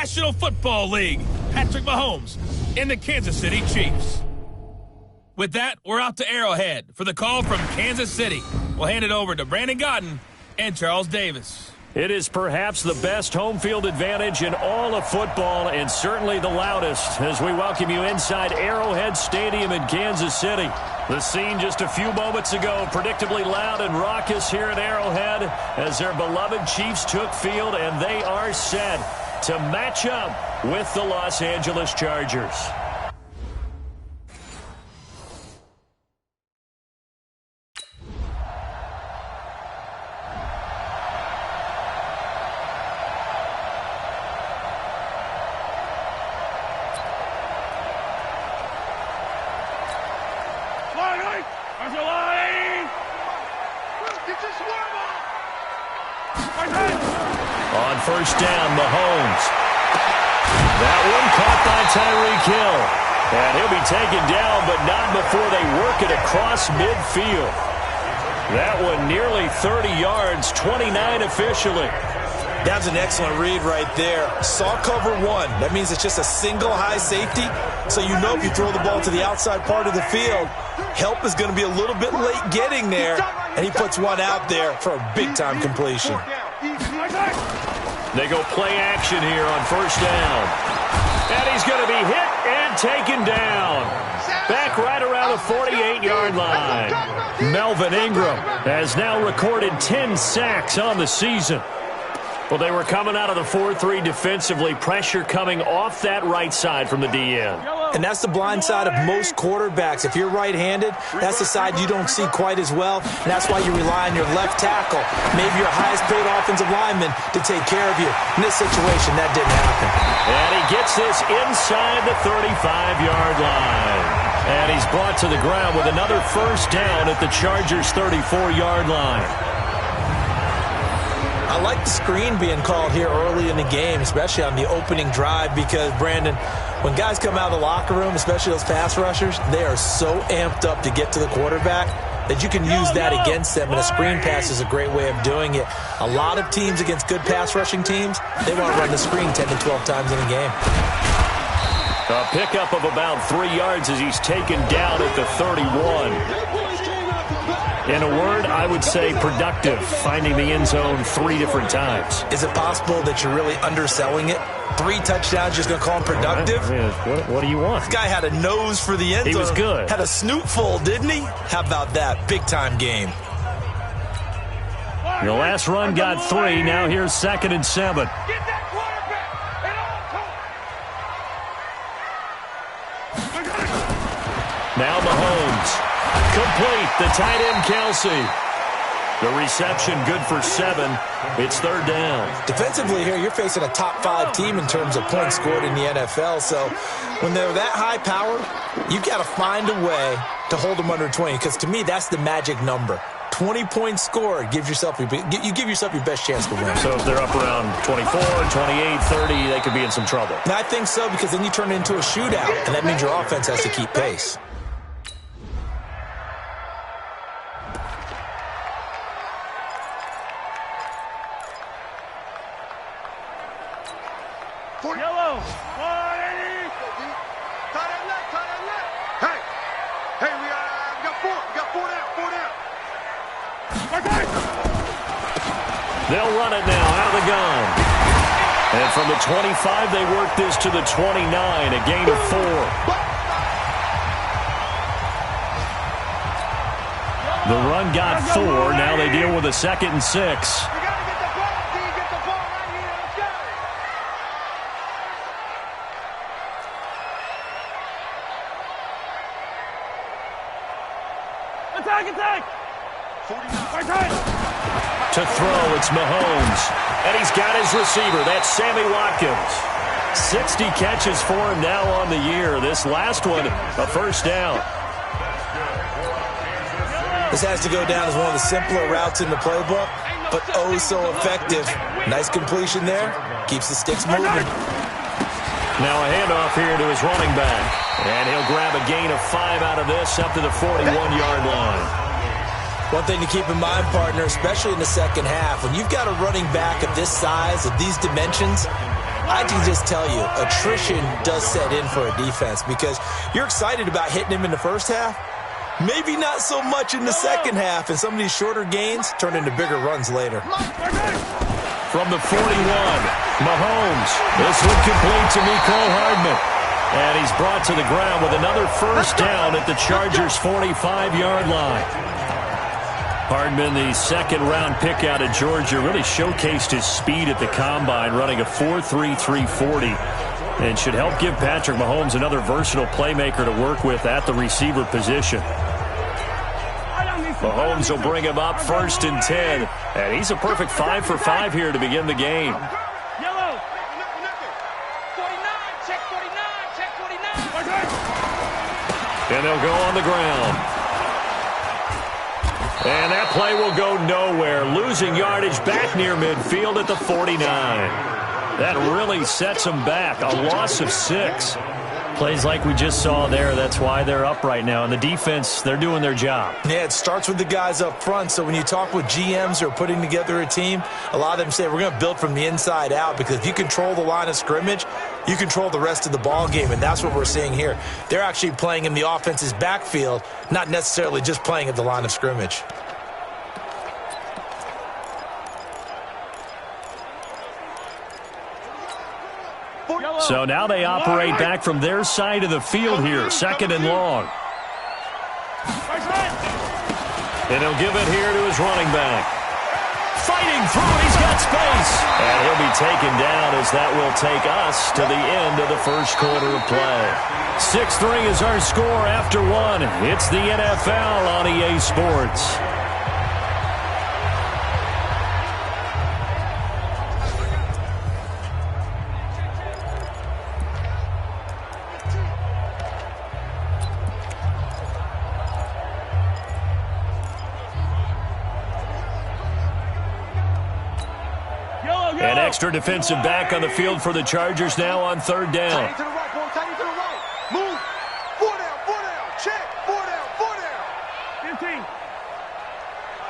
National Football League, Patrick Mahomes, and the Kansas City Chiefs. With that, we're out to Arrowhead for the call from Kansas City. We'll hand it over to Brandon Godden and Charles Davis. It is perhaps the best home field advantage in all of football, and certainly the loudest, as we welcome you inside Arrowhead Stadium in Kansas City. The scene just a few moments ago, predictably loud and raucous here at Arrowhead as their beloved Chiefs took field, and they are set to match up with the Los Angeles Chargers. On first down, Mahomes. That one caught by Tyreek Hill. And he'll be taken down, but not before they work it across midfield. That one nearly 30 yards, 29 officially. That's an excellent read right there. Saw cover one. That means it's just a single high safety. So you know if you throw the ball to the outside part of the field, help is going to be a little bit late getting there. And he puts one out there for a big-time completion. They go play action here on first down. And he's going to be hit and taken down. Back right around the 48-yard line. Melvin Ingram has now recorded 10 sacks on the season. Well, they were coming out of the 4-3 defensively. Pressure coming off that right side from the DN. And that's the blind side of most quarterbacks. If you're right-handed, that's the side you don't see quite as well. And that's why you rely on your left tackle, maybe your highest-paid offensive lineman, to take care of you. In this situation, that didn't happen. And he gets this inside the 35-yard line. And he's brought to the ground with another first down at the Chargers' 34-yard line. I like the screen being called here early in the game, especially on the opening drive, because, Brandon, when guys come out of the locker room, especially those pass rushers, they are so amped up to get to the quarterback that you can use that against them, and a screen pass is a great way of doing it. A lot of teams against good pass rushing teams, they want to run the screen 10 to 12 times in a game. A pickup of about 3 yards as he's taken down at the 31. In a word, I would say productive, finding the end zone 3 different times. Is it possible that you're really underselling it? 3 touchdowns, just going to call him productive? What do you want? This guy had a nose for the end zone. He was good. Had a snoot full, didn't he? How about that? Big-time game. The last run got 3. Now here's 2nd and 7. Now Mahomes. Complete, the tight end Kelsey. The reception good for 7. It's 3rd down. Defensively here, you're facing a top 5 team in terms of points scored in the NFL. So when they're that high powered, you got to find a way to hold them under 20. Because to me, that's the magic number. 20 points scored gives yourself you give yourself your best chance to win. So if they're up around 24, 28, 30, they could be in some trouble. And I think so, because then you turn it into a shootout, and that means your offense has to keep pace. Yellow, 180. Tight end left, tight end left. Hey, we got 4 down. They'll run it now out of the gun. And from the 25, they work this to the 29, a gain of 4. The run got 4. Now they deal with a 2nd and 6. To throw, it's Mahomes. And he's got his receiver. That's Sammy Watkins. 60 catches for him now on the year. This last one, a first down. This has to go down as one of the simpler routes in the playbook, but oh so effective. Nice completion there. Keeps the sticks moving. Now a handoff here to his running back. And he'll grab a gain of 5 out of this up to the 41-yard line. One thing to keep in mind, partner, especially in the second half, when you've got a running back of this size, of these dimensions, I can just tell you, attrition does set in for a defense because you're excited about hitting him in the first half. Maybe not so much in the second half, and some of these shorter gains turn into bigger runs later. From the 41, Mahomes. This one complete to Mecole Hardman. And he's brought to the ground with another first down at the Chargers' 45-yard line. Hardman, the second-round pick out of Georgia, really showcased his speed at the combine, running a 4.33 340, and should help give Patrick Mahomes another versatile playmaker to work with at the receiver position. Mahomes will bring him up first and 10, and he's a perfect 5 for 5 here to begin the game. Yellow. 49, check 49, check 49. And they'll go on the ground. And that play will go nowhere, losing yardage back near midfield at the 49. That really sets them back, a loss of 6. Plays like we just saw there, that's why they're up right now. And the defense, they're doing their job. Yeah, it starts with the guys up front. So when you talk with GMs who are putting together a team, a lot of them say we're going to build from the inside out, because if you control the line of scrimmage, you control the rest of the ball game, and that's what we're seeing here. They're actually playing in the offense's backfield, not necessarily just playing at the line of scrimmage. So now they operate back from their side of the field here, second and long. And he'll give it here to his running back. Fighting through, he's got space. And he'll be taken down as that will take us to the end of the first quarter of play. 6-3 is our score after 1. It's the NFL on EA Sports. An extra defensive back on the field for the Chargers now on third down. Tight to the right, boy, tight to the right. Move. 4 down, check. 4 down. 15.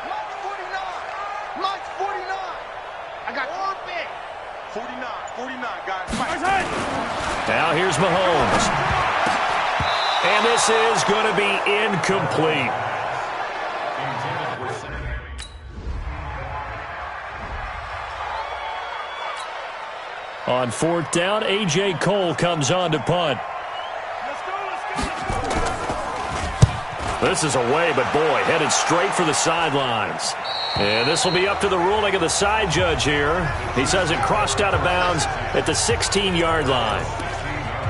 Mike's 49. Mike's 49. I got 49, guys. Mike. Now here's Mahomes. And this is going to be incomplete. On fourth down, A.J. Cole comes on to punt. This is away, but boy, headed straight for the sidelines. And this will be up to the ruling of the side judge here. He says it crossed out of bounds at the 16-yard line.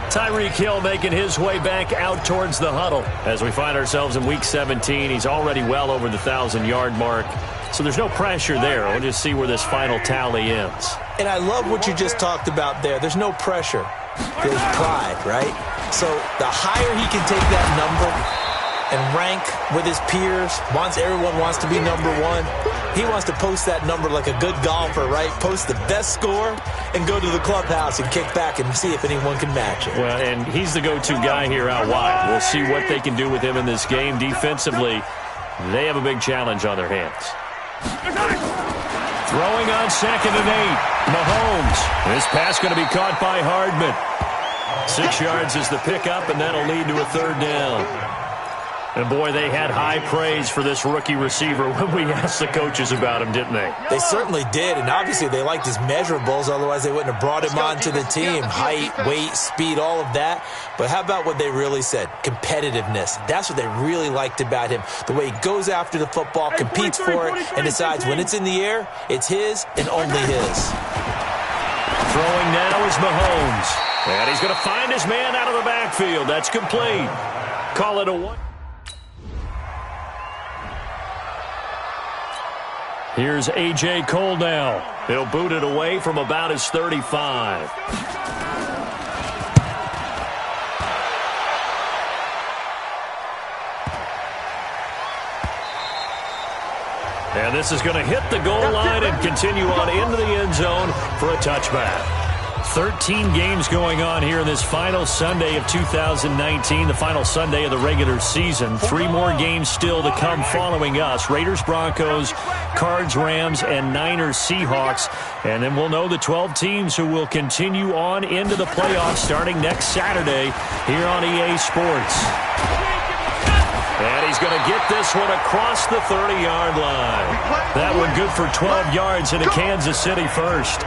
Tyreek Hill making his way back out towards the huddle. As we find ourselves in Week 17, he's already well over the 1,000-yard mark. So there's no pressure there. We'll just see where this final tally ends. And I love what you just talked about there. There's no pressure. There's pride, right? So the higher he can take that number and rank with his peers, everyone wants to be number one. He wants to post that number like a good golfer, right? Post the best score and go to the clubhouse and kick back and see if anyone can match it. Well, and he's the go-to guy here out wide. We'll see what they can do with him in this game. Defensively, they have a big challenge on their hands. Throwing on 2nd and 8. Mahomes. This pass going to be caught by Hardman. 6 yards is the pickup, and that'll lead to a third down. And, boy, they had high praise for this rookie receiver when we asked the coaches about him, didn't they? They certainly did, and obviously they liked his measurables. Otherwise, they wouldn't have brought him onto the team. Height, weight, speed, all of that. But how about what they really said? Competitiveness. That's what they really liked about him. The way he goes after the football, competes for it, and decides when it's in the air, it's his and only his. Throwing now is Mahomes. And he's going to find his man out of the backfield. That's complete. Call it a 1. Here's A.J. Cole now. He'll boot it away from about his 35. And this is going to hit the goal line and continue on into the end zone for a touchback. 13 games going on here in this final Sunday of 2019, the final Sunday of the regular season. 3 more games still to come following us. Raiders, Broncos, Cards, Rams, and Niners, Seahawks. And then we'll know the 12 teams who will continue on into the playoffs starting next Saturday here on EA Sports. And he's going to get this one across the 30-yard line. That one good for 12 yards into Kansas City first.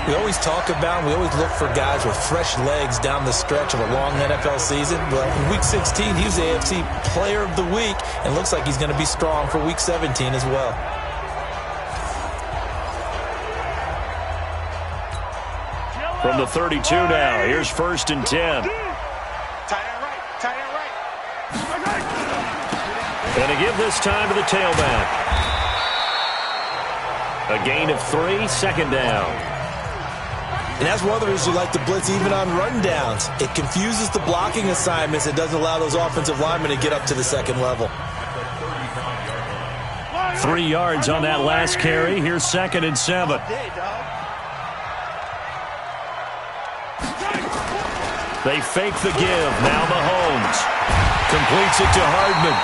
We always talk about, we always look for guys with fresh legs down the stretch of a long NFL season. Well, in Week 16, he was the AFC Player of the Week, and looks like he's going to be strong for Week 17 as well. From the 32 now, here's 1st and 10. And to give this time to the tailback. A gain of 3, 2nd down. And that's one of the reasons you like to blitz even on rundowns. It confuses the blocking assignments. It doesn't allow those offensive linemen to get up to the second level. 3 yards on that last carry. Here's 2nd and 7. They fake the give. Now Mahomes completes it to Hardman.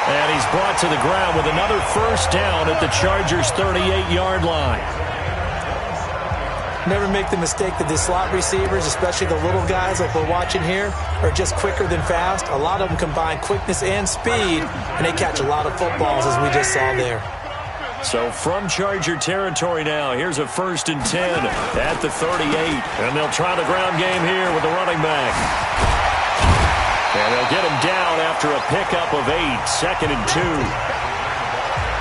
And he's brought to the ground with another 1st down at the Chargers' 38-yard line. Never make the mistake that the slot receivers, especially the little guys like we're watching here, are just quicker than fast. A lot of them combine quickness and speed, and they catch a lot of footballs, as we just saw there. So from Charger territory now, here's a 1st and 10 at the 38. And they'll try the ground game here with the running back. And they'll get him down after a pickup of 8, 2nd and 2.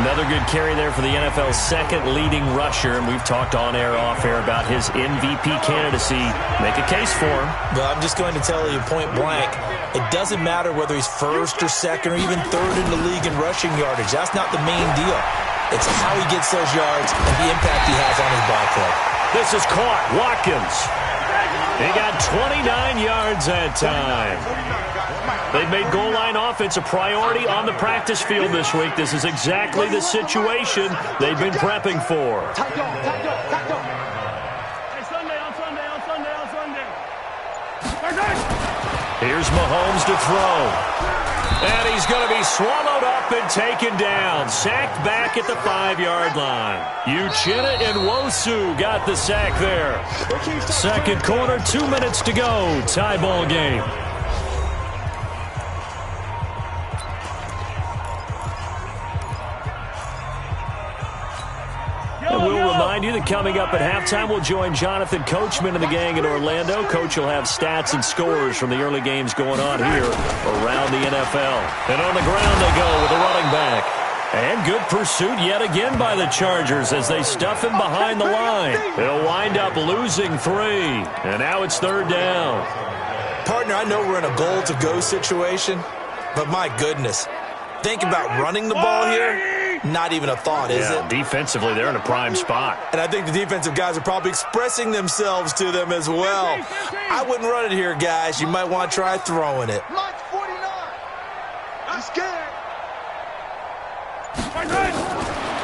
Another good carry there for the NFL's 2nd leading rusher, and we've talked on air, off air about his MVP candidacy. Make a case for him. Well, I'm just going to tell you point blank, it doesn't matter whether he's 1st or 2nd or even 3rd in the league in rushing yardage. That's not the main deal. It's how he gets those yards and the impact he has on his ball play. This is caught. Watkins. He got 29 yards that time. They've made goal line offense a priority on the practice field this week. This is exactly the situation they've been prepping for. Here's Mahomes to throw. And he's going to be swallowed up and taken down. Sacked back at the 5-yard line. Uchenna and Nwosu got the sack there. 2nd quarter, 2 minutes to go. Tie ball game. And we'll remind you that coming up at halftime, we'll join Jonathan Coachman and the gang in Orlando. Coach will have stats and scores from the early games going on here around the NFL. And on the ground they go with the running back. And good pursuit yet again by the Chargers as they stuff him behind the line. They'll wind up losing 3. And now it's 3rd down. Partner, I know we're in a goal-to-go situation, but my goodness, think about running the ball here. Not even a thought, is it? Defensively, they're in a prime spot. And I think the defensive guys are probably expressing themselves to them as well. I wouldn't run it here, guys. You might want to try throwing it. Mike's 49. I'm scared.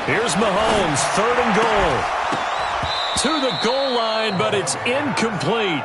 Here's Mahomes, 3rd and goal. To the goal line, but it's incomplete.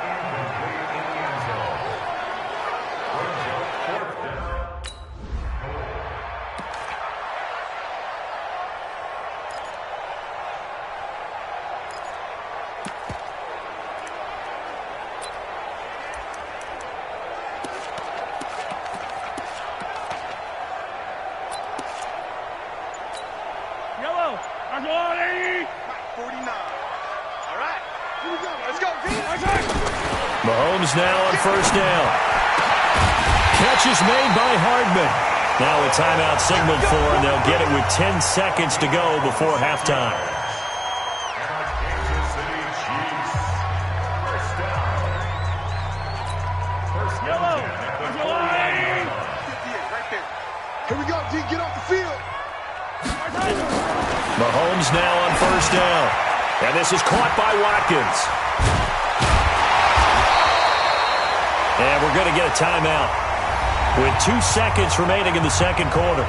Mahomes now on 1st down. Catch is made by Hardman. Now a timeout signaled for, and they'll get it with 10 seconds to go before halftime. Here we go, D. Get off the field. Mahomes now on 1st down. And this is caught by Watkins. And we're going to get a timeout with 2 seconds remaining in the 2nd quarter.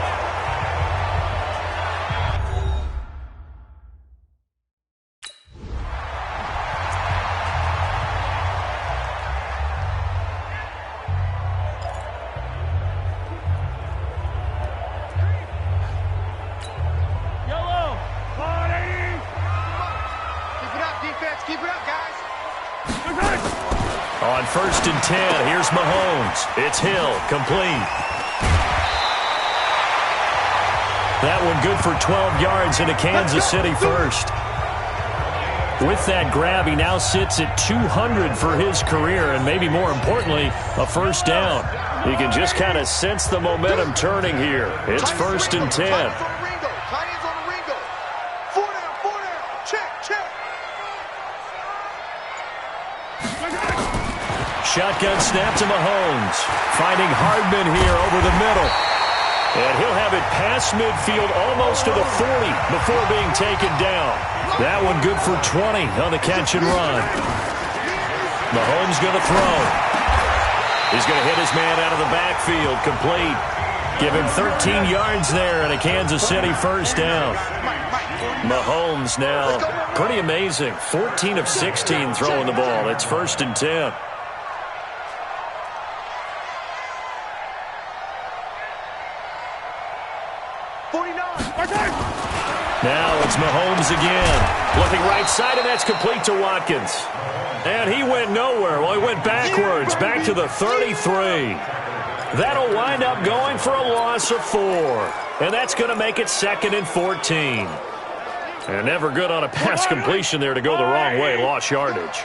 first and 10, here's Mahomes. It's Hill, complete. That one good for 12 yards into Kansas City first. With that grab, he now sits at 200 for his career, and maybe more importantly, a first down. You can just kind of sense the momentum turning here. It's first and 10. Shotgun snap to Mahomes. Finding Hardman here over the middle. And he'll have it past midfield almost to the 40 before being taken down. That one good for 20 on the catch and run. Mahomes going to throw. He's going to hit his man out of the backfield. Complete. Give him 13 yards there and a Kansas City first down. Mahomes now pretty amazing. 14 of 16 throwing the ball. It's first and 10. Now it's Mahomes again. Looking right side, and that's complete to Watkins. And he went nowhere. Well, he went backwards, back to the 33. That'll wind up going for a loss of 4. And that's going to make it second and 14. And never good on a pass completion there to go the wrong way. Lost yardage.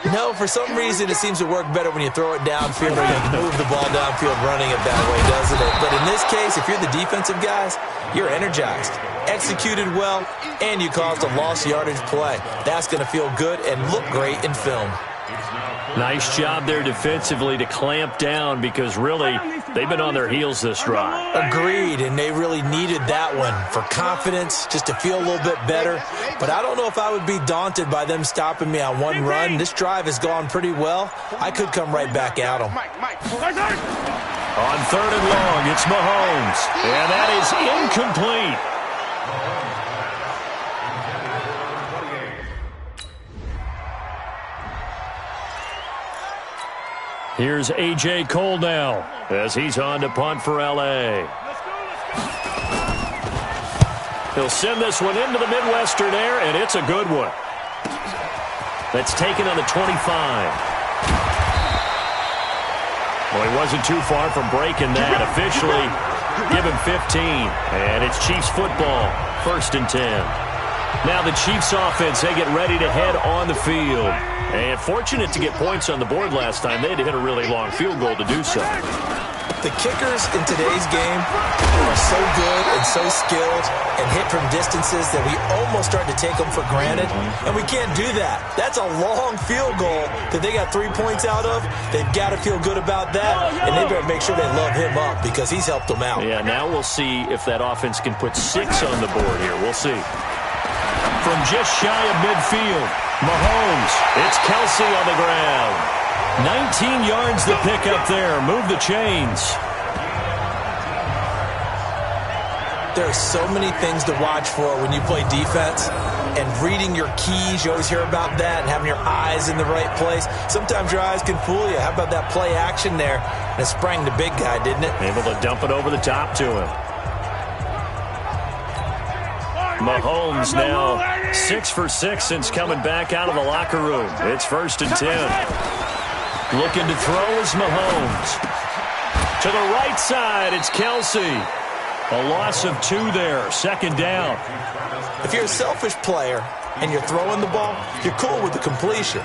No, for some reason it seems to work better when you throw it downfield or you move the ball downfield running it that way, doesn't it? But in this case, if you're the defensive guys, you're energized, executed well, and you caused a lost yardage play. That's going to feel good and look great in film. Nice job there defensively to clamp down because really they've been on their heels this drive. Agreed, and they really needed that one for confidence, just to feel a little bit better. But I don't know if I would be daunted by them stopping me on one run. This drive has gone pretty well. I could come right back at them. On third and long, it's Mahomes, and that is incomplete. Here's A.J. Cole now as he's on to punt for L.A. He'll send this one into the Midwestern air, and it's a good one. That's taken on the 25. Well, he wasn't too far from breaking that. Officially, give him 15. And it's Chiefs football, first and 10. Now the Chiefs offense, they get ready to head on the field. And fortunate to get points on the board last time. They had to hit a really long field goal to do so. The kickers in today's game are so good and so skilled and hit from distances that we almost start to take them for granted. And we can't do that. That's a long field goal that they got 3 points out of. They've got to feel good about that. And they better make sure they love him up because he's helped them out. Yeah, now we'll see if that offense can put 6 on the board here. We'll see. From just shy of midfield, Mahomes. It's Kelsey on the ground. 19 yards to pick up there. Move the chains. There are so many things to watch for when you play defense. And reading your keys, you always hear about that, and having your eyes in the right place. Sometimes your eyes can fool you. How about that play action there? And it sprang the big guy, didn't it? Able to dump it over the top to him. Mahomes now 6 for 6 since coming back out of the locker room. It's first and 10. Looking to throw is Mahomes. To the right side, it's Kelsey. A loss of 2 there, second down. If you're a selfish player and you're throwing the ball, you're cool with the completion.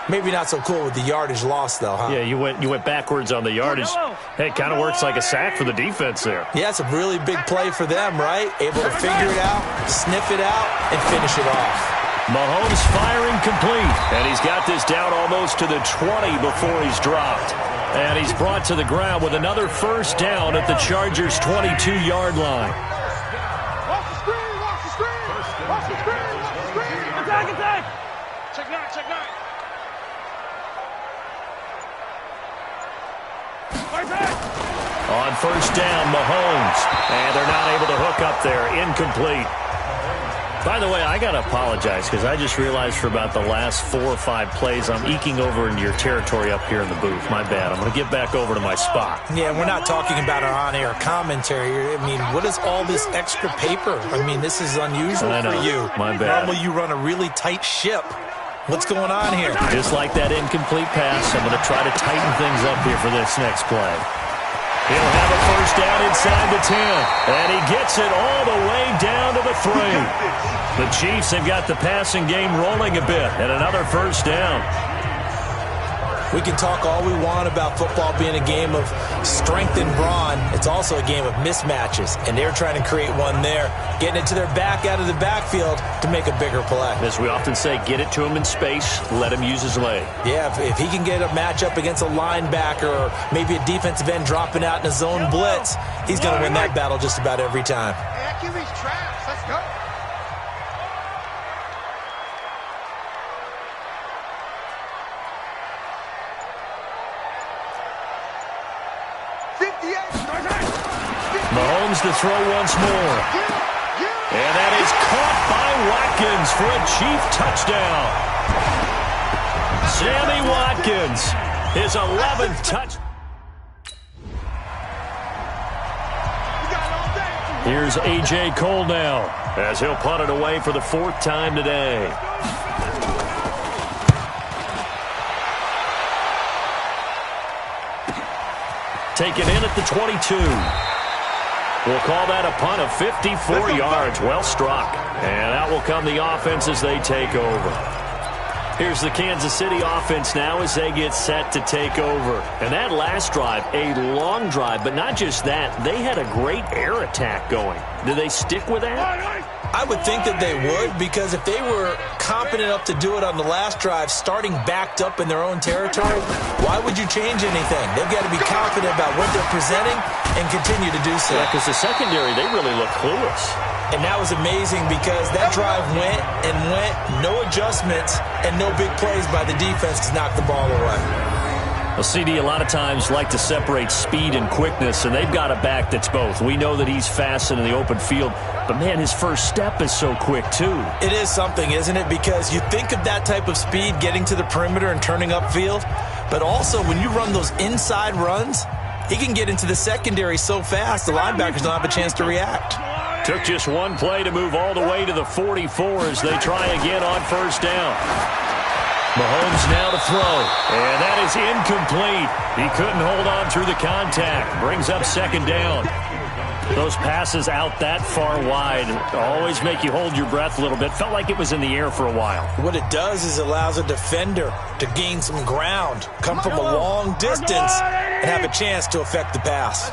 Maybe not so cool with the yardage loss, though, huh? Yeah, you went backwards on the yardage. Hey, it kind of works like a sack for the defense there. Yeah, it's a really big play for them, right? Able to figure it out, sniff it out, and finish it off. Mahomes firing complete, and he's got this down almost to the 20 before he's dropped. And he's brought to the ground with another first down at the Chargers' 22-yard line. Watch the screen, watch the screen, watch the screen, watch the screen. Attack, attack. Check 9, check 9. On first down, Mahomes. And they're not able to hook up there. Incomplete. By the way, I got to apologize because I just realized for about the last 4 or 5 plays, I'm eking over into your territory up here in the booth. My bad. I'm going to get back over to my spot. Yeah, we're not talking about our on-air commentary. I mean, what is all this extra paper? I mean, this is unusual for you. My bad. Normally you run a really tight ship. What's going on here? Just like that incomplete pass, I'm going to try to tighten things up here for this next play. He'll have a first down inside the 10, and he gets it all the way down to the 3. The Chiefs have got the passing game rolling a bit, and another first down. We can talk all we want about football being a game of strength and brawn. It's also a game of mismatches, and they're trying to create one there, getting it to their back out of the backfield to make a bigger play. As we often say, get it to him in space, let him use his leg. Yeah, if he can get a matchup against a linebacker or maybe a defensive end dropping out in a zone blitz, he's going to win that battle just about every time. Hey, QB's traps. Let's go. Mahomes to throw once more. And that is caught by Watkins for a Chief touchdown. Sammy Watkins, his 11th touch. Here's A.J. Cole now, as he'll punt it away for the 4th time today. Taken in at the 22. We'll call that a punt of 54 yards. Well struck. And out will come the offense as they take over. Here's the Kansas City offense now as they get set to take over. And that last drive, a long drive, but not just that. They had a great air attack going. Do they stick with that? I would think that they would, because if they were confident enough to do it on the last drive, starting backed up in their own territory, why would you change anything? They've got to be confident about what they're presenting and continue to do so. Yeah, because the secondary, they really look clueless. And that was amazing because that drive went and went, no adjustments, and no big plays by the defense to knock the ball away. Well, CD, a lot of times like to separate speed and quickness, and they've got a back that's both. We know that he's fast in the open field, but, man, his first step is so quick, too. It is something, isn't it? Because you think of that type of speed getting to the perimeter and turning upfield, but also when you run those inside runs, he can get into the secondary so fast the linebackers don't have a chance to react. Took just one play to move all the way to the 44 as they try again on first down. Mahomes now to throw, and that is incomplete. He couldn't hold on through the contact. Brings up second down. Those passes out that far wide always make you hold your breath a little bit. Felt like it was in the air for a while. What it does is it allows a defender to gain some ground, come from a long distance, and have a chance to affect the pass.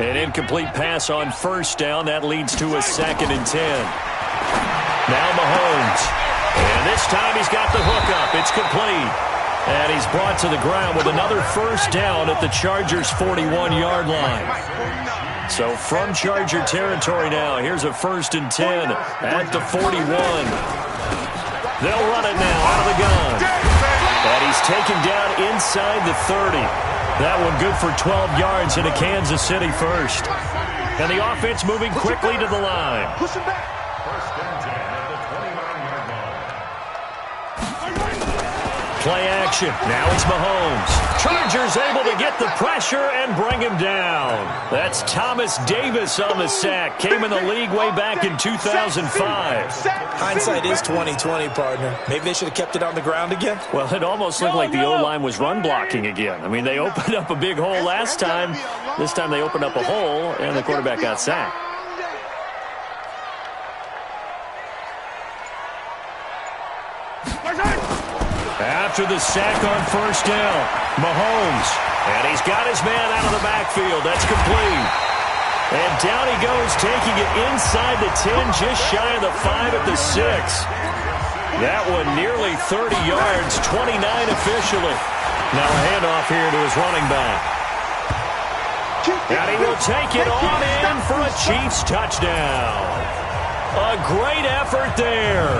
An incomplete pass on first down. That leads to a 2nd and 10. Now Mahomes. And this time he's got the hook up. It's complete. And he's brought to the ground with another first down at the Chargers' 41-yard line. So from Charger territory now, here's a 1st and 10 at the 41. They'll run it now out of the gun. And he's taken down inside the 30. That one good for 12 yards in a Kansas City first. And the offense moving quickly to the line. Push him back. Play action. Now it's Mahomes. Chargers able to get the pressure and bring him down. That's Thomas Davis on the sack. Came in the league way back in 2005. Hindsight is 20/20, partner. Maybe they should have kept it on the ground again. Well, it almost looked like the O-line was run blocking again. I mean, they opened up a big hole last time. This time they opened up a hole, and the quarterback got sacked. After the sack on first down, Mahomes. And he's got his man out of the backfield. That's complete. And down he goes, taking it inside the 10, just shy of the 5 at the 6. That one nearly 30 yards, 29 officially. Now a handoff here to his running back. And he will take it on in for a Chiefs touchdown. A great effort there.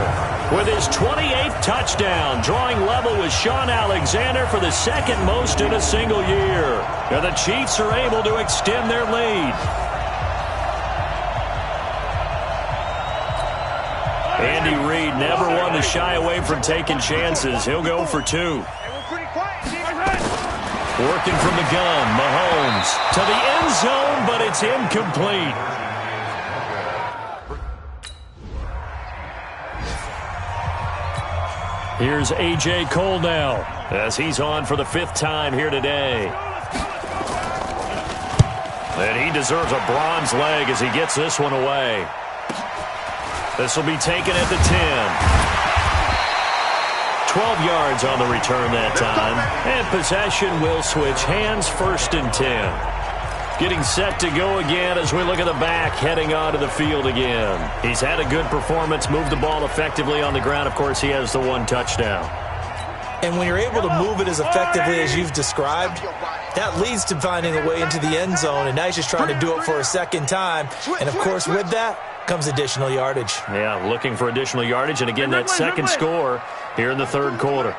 With his 28th touchdown, drawing level with Sean Alexander for the 2nd most in a single year. And the Chiefs are able to extend their lead. Andy Reid never one to shy away from taking chances. He'll go for 2. Working from the gun, Mahomes to the end zone, but it's incomplete. Here's A.J. Cole now as he's on for the 5th time here today. And he deserves a bronze leg as he gets this one away. This will be taken at the 10. 12 yards on the return that time. And possession will switch hands, 1st and 10. Getting set to go again as we look at the back, heading onto the field again. He's had a good performance, moved the ball effectively on the ground. Of course, he has the 1 touchdown. And when you're able to move it as effectively as you've described, that leads to finding a way into the end zone. And now he's just trying to do it for a 2nd time. And, of course, with that comes additional yardage. Yeah, looking for additional yardage. And, again, that 2nd score here in the 3rd quarter.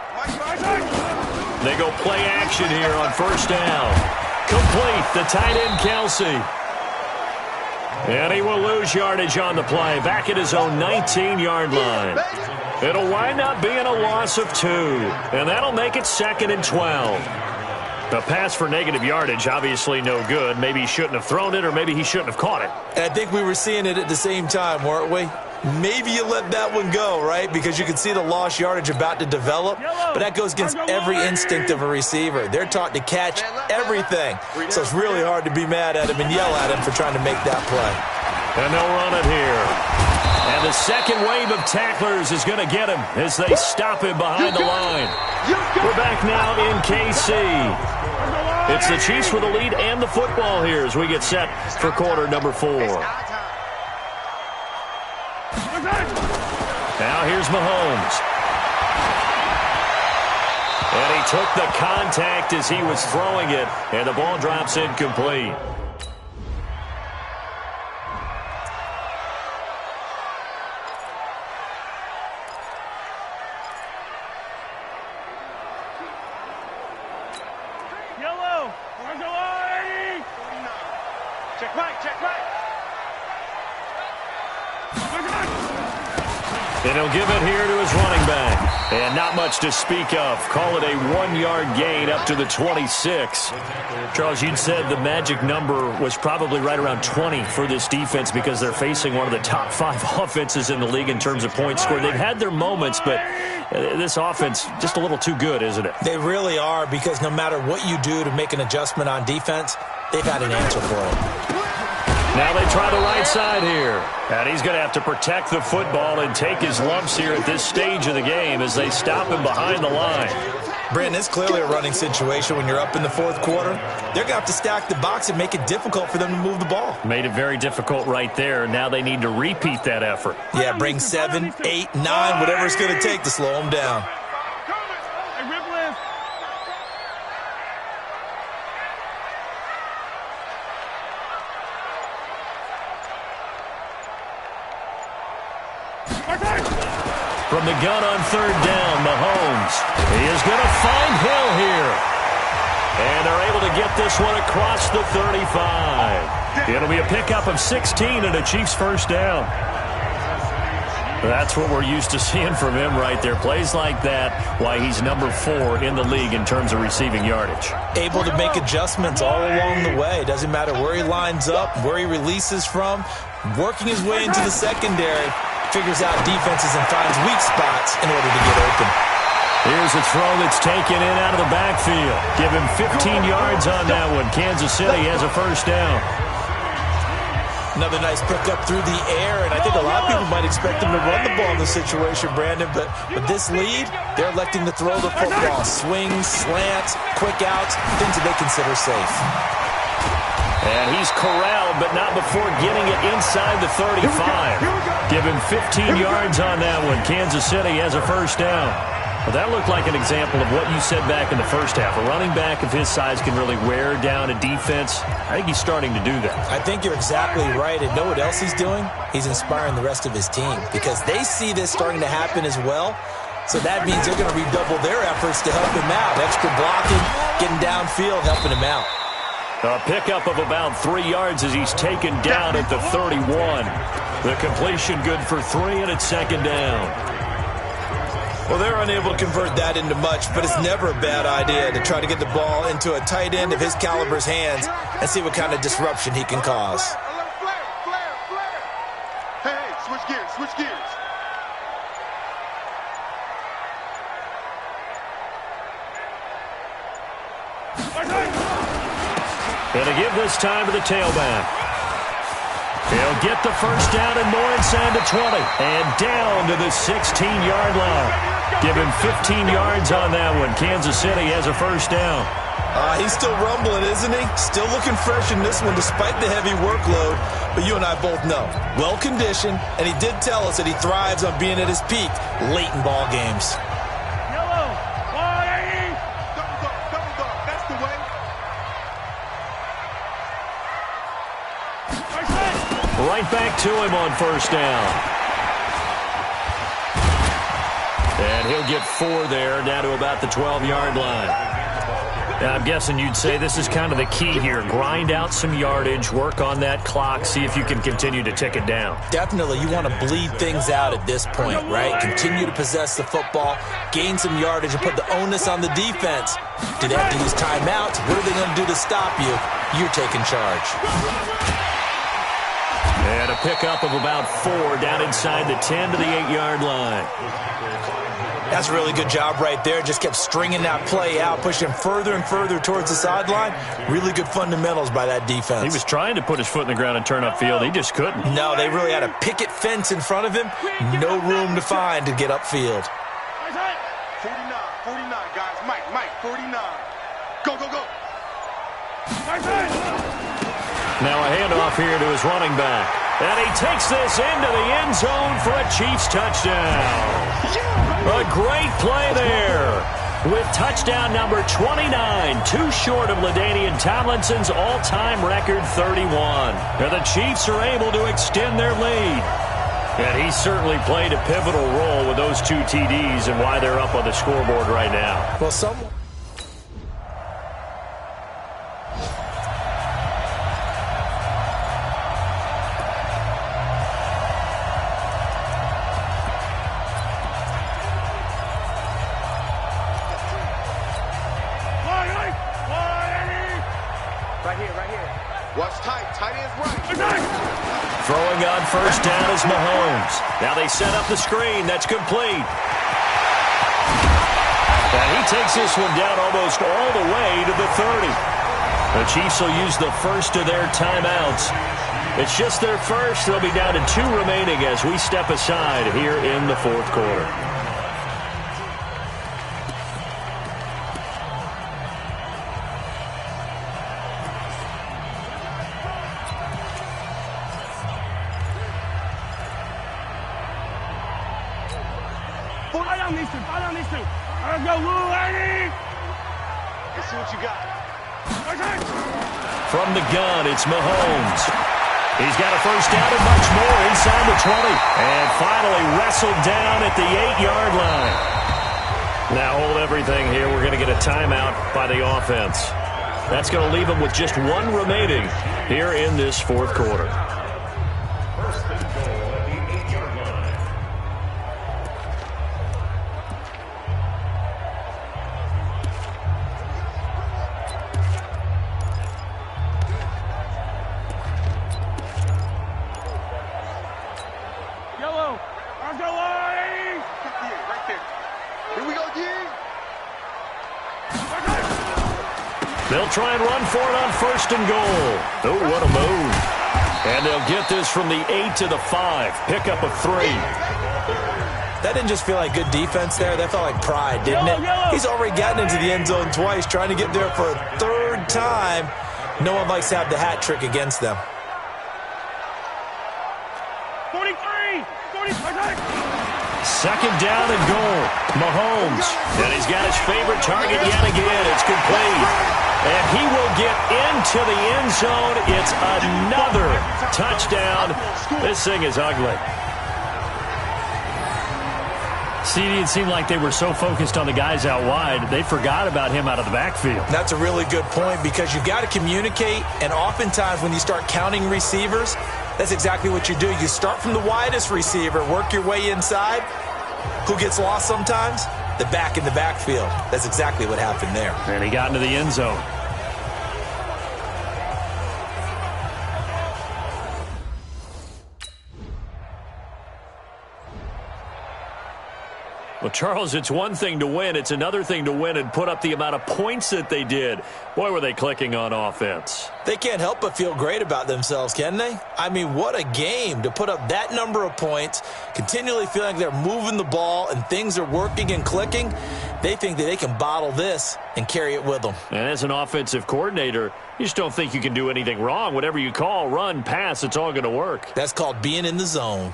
They go play action here on 1st down. Complete, the tight end, Kelsey. And he will lose yardage on the play, back at his own 19-yard line. It'll wind up being a loss of 2, and that'll make it 2nd and 12. The pass for negative yardage, obviously no good. Maybe he shouldn't have thrown it, or maybe he shouldn't have caught it. And I think we were seeing it at the same time, weren't we? Maybe you let that one go, right? Because you can see the lost yardage about to develop. But that goes against every instinct of a receiver. They're taught to catch everything. So it's really hard to be mad at him and yell at him for trying to make that play. And they'll run it here. And the second wave of tacklers is going to get him as they stop him behind the line. We're back now in KC. It's the Chiefs with the lead and the football here as we get set for quarter number 4. Now here's Mahomes. And he took the contact as he was throwing it, and the ball drops incomplete. Yellow. Check right, check right. And he'll give it here to his running back. And not much to speak of. Call it a 1-yard gain up to the 26. Charles, you'd said the magic number was probably right around 20 for this defense because they're facing one of the top 5 offenses in the league in terms of points scored. They've had their moments, but this offense just a little too good, isn't it? They really are, because no matter what you do to make an adjustment on defense, they've had an answer for it. Now they try the right side here. And he's going to have to protect the football and take his lumps here at this stage of the game as they stop him behind the line. Brandon, it's clearly a running situation when you're up in the 4th quarter. They're going to have to stack the box and make it difficult for them to move the ball. Made it very difficult right there. Now they need to repeat that effort. Yeah, bring 7, 8, 9, whatever it's going to take to slow them down. From the gun on 3rd down, Mahomes. He is going to find Hill here. And they're able to get this one across the 35. It'll be a pickup of 16 and a Chiefs 1st down. That's what we're used to seeing from him right there. Plays like that, why he's number 4 in the league in terms of receiving yardage. Able to make adjustments all along the way. Doesn't matter where he lines up, where he releases from. Working his way into the secondary. Figures out defenses and finds weak spots in order to get open. Here's a throw that's taken in out of the backfield. Give him 15 yards on that one. Kansas City has a 1st down. Another nice pickup through the air, and I think a lot of people might expect them to run the ball in this situation, Brandon, but with this lead, they're electing to throw the football. Swings, slants, quick outs, things that they consider safe. And he's corralled, but not before getting it inside the 35. Give him 15 yards on that one. Kansas City has a 1st down. Well, that looked like an example of what you said back in the first half. A running back of his size can really wear down a defense. I think he's starting to do that. I think you're exactly right. And know what else he's doing? He's inspiring the rest of his team because they see this starting to happen as well. So that means they're going to redouble their efforts to help him out. Extra blocking, getting downfield, helping him out. A pickup of about 3 yards as he's taken down at the 31. The completion good for 3, and it's 2nd down. Well, they're unable to convert that into much, but it's never a bad idea to try to get the ball into a tight end of his caliber's hands and see what kind of disruption he can cause. Hey, switch gears, switch gears. Going to give this time to the tailback. He'll get the first down and more inside the 20. And down to the 16-yard line. Give him 15 yards on that one. Kansas City has a first down. He's still rumbling, isn't he? Still looking fresh in this one despite the heavy workload. But you and I both know, well-conditioned, and he did tell us that he thrives on being at his peak late in ball games. Right back to him on first down. And he'll get 4 there, down to about the 12-yard line. Now, I'm guessing you'd say this is kind of the key here. Grind out some yardage, work on that clock, see if you can continue to tick it down. Definitely. You want to bleed things out at this point, right? Continue to possess the football, gain some yardage, and put the onus on the defense. Do they have to use timeouts? What are they going to do to stop you? You're taking charge. And a pickup of about 4 down inside the 10 to the 8-yard line. That's a really good job right there. Just kept stringing that play out, pushing him further and further towards the sideline. Really good fundamentals by that defense. He was trying to put his foot in the ground and turn upfield. He just couldn't. No, they really had a picket fence in front of him. No room to find to get upfield. 49, guys. Mike, 49. Go, go, go. Now a handoff here to his running back. And he takes this into the end zone for a Chiefs touchdown. A great play there. With touchdown number 29, too short of LaDainian Tomlinson's all-time record 31. And the Chiefs are able to extend their lead. And he certainly played a pivotal role with those 2 TDs and why they're up on the scoreboard right now. Well, someone... Throwing on first down is Mahomes. Now they set up the screen. That's complete. And he takes this one down almost all the way to the 30. The Chiefs will use the first of their timeouts. It's just their first. They'll be down to 2 remaining as we step aside here in the fourth quarter. Let's see what you got. From the gun, it's Mahomes. He's got a first down and much more inside the 20. And finally wrestled down at the 8-yard line. Now hold everything here. We're going to get a timeout by the offense. That's going to leave them with just 1 remaining here in this fourth quarter. They'll try and run for it on first and goal. Oh, what a move. And they'll get this from the 8 to the 5. Pickup of 3. That didn't just feel like good defense there. That felt like pride, didn't it? He's already gotten into the end zone twice, trying to get there for a 3rd time. No one likes to have the hat trick against them. 43. Second down and goal. Mahomes. And he's got his favorite target yet again. It's complete. And he will get into the end zone. It's another touchdown. This thing is ugly. See, it seemed like they were so focused on the guys out wide, they forgot about him out of the backfield. That's a really good point because you've got to communicate, and oftentimes when you start counting receivers, that's exactly what you do. You start from the widest receiver, work your way inside. Who gets lost sometimes? The back in the backfield. That's exactly what happened there. And he got into the end zone. Well, Charles, it's one thing to win. It's another thing to win and put up the amount of points that they did. Boy, were they clicking on offense. They can't help but feel great about themselves, can they? I mean, what a game to put up that number of points, continually feeling like they're moving the ball and things are working and clicking. They think that they can bottle this and carry it with them. And as an offensive coordinator, you just don't think you can do anything wrong. Whatever you call, run, pass, it's all going to work. That's called being in the zone.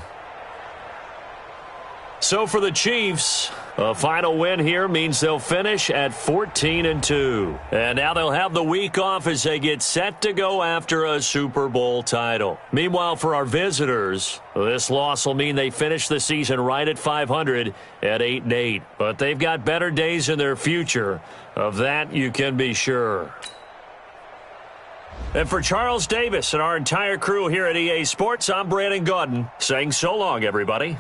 So for the Chiefs, a final win here means they'll finish at 14-2. And now they'll have the week off as they get set to go after a Super Bowl title. Meanwhile, for our visitors, this loss will mean they finish the season right at 500 at 8-8. But they've got better days in their future. Of that, you can be sure. And for Charles Davis and our entire crew here at EA Sports, I'm Brandon Gaudin saying so long, everybody.